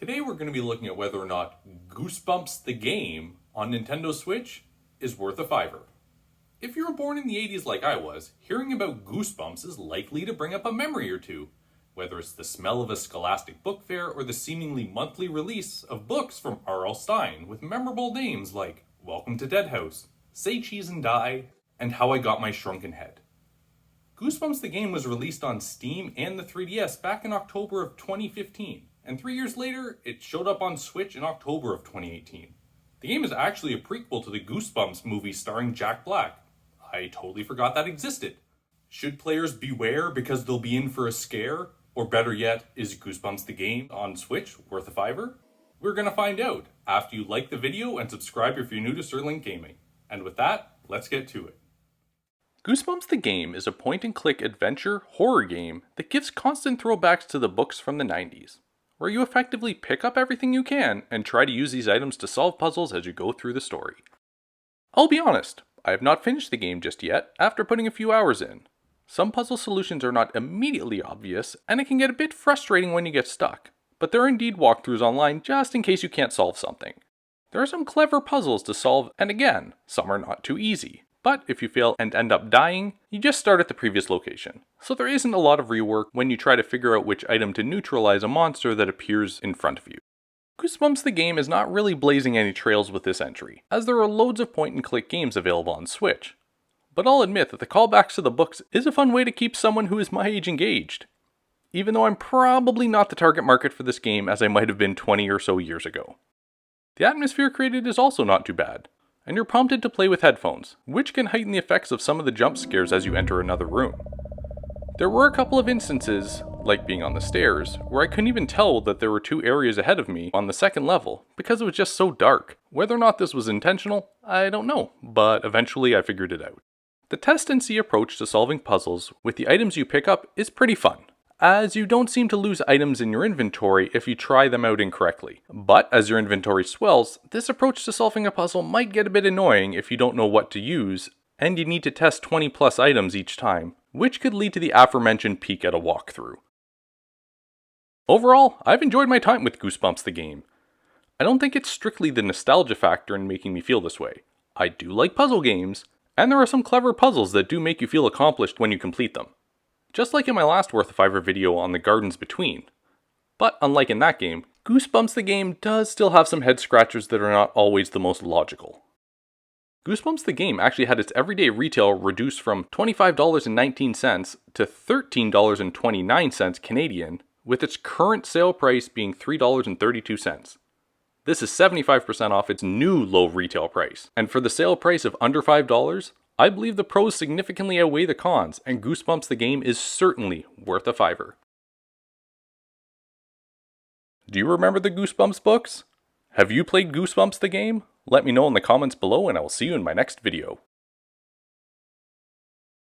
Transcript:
Today we're going to be looking at whether or not Goosebumps the game on Nintendo Switch is worth a $5. If you were born in the 80s like I was, hearing about Goosebumps is likely to bring up a memory or two, whether it's the smell of a scholastic book fair or the seemingly monthly release of books from R.L. Stine with memorable names like Welcome to Dead House, Say Cheese and Die, and How I Got My Shrunken Head. Goosebumps the game was released on Steam and the 3DS back in October of 2015. And 3 years later, it showed up on Switch in October of 2018. The game is actually a prequel to the Goosebumps movie starring Jack Black. I totally forgot that existed. Should players beware because they'll be in for a scare? Or better yet, is Goosebumps the game on Switch worth a $5? We're gonna find out after you like the video and subscribe if you're new to SirLink Gaming. And with that, let's get to it. Goosebumps the game is a point-and-click adventure horror game that gives constant throwbacks to the books from the 90s. Where you effectively pick up everything you can and try to use these items to solve puzzles as you go through the story. I'll be honest, I have not finished the game just yet after putting a few hours in. Some puzzle solutions are not immediately obvious, and it can get a bit frustrating when you get stuck, but there are indeed walkthroughs online just in case you can't solve something. There are some clever puzzles to solve, and again, some are not too easy. But if you fail and end up dying, you just start at the previous location. So there isn't a lot of rework when you try to figure out which item to neutralize a monster that appears in front of you. Goosebumps the game is not really blazing any trails with this entry, as there are loads of point-and-click games available on Switch. But I'll admit that the callbacks to the books is a fun way to keep someone who is my age engaged. Even though I'm probably not the target market for this game as I might have been 20 or so years ago. The atmosphere created is also not too bad. And you're prompted to play with headphones, which can heighten the effects of some of the jump scares as you enter another room. There were a couple of instances, like being on the stairs, where I couldn't even tell that there were two areas ahead of me on the second level, because it was just so dark. Whether or not this was intentional, I don't know, but eventually I figured it out. The test and see approach to solving puzzles with the items you pick up is pretty fun, as you don't seem to lose items in your inventory if you try them out incorrectly. But as your inventory swells, this approach to solving a puzzle might get a bit annoying if you don't know what to use, and you need to test 20 plus items each time, which could lead to the aforementioned peak at a walkthrough. Overall, I've enjoyed my time with Goosebumps the game. I don't think it's strictly the nostalgia factor in making me feel this way. I do like puzzle games, and there are some clever puzzles that do make you feel accomplished when you complete them. Just like in my last Worth a $5 video on the Gardens Between. But unlike in that game, Goosebumps the game does still have some head scratchers that are not always the most logical. Goosebumps the game actually had its everyday retail reduced from $25.19 to $13.29 Canadian, with its current sale price being $3.32. This is 75% off its new low retail price, and for the sale price of under $5, I believe the pros significantly outweigh the cons, and Goosebumps the game is certainly worth a $5. Do you remember the Goosebumps books? Have you played Goosebumps the game? Let me know in the comments below and I will see you in my next video.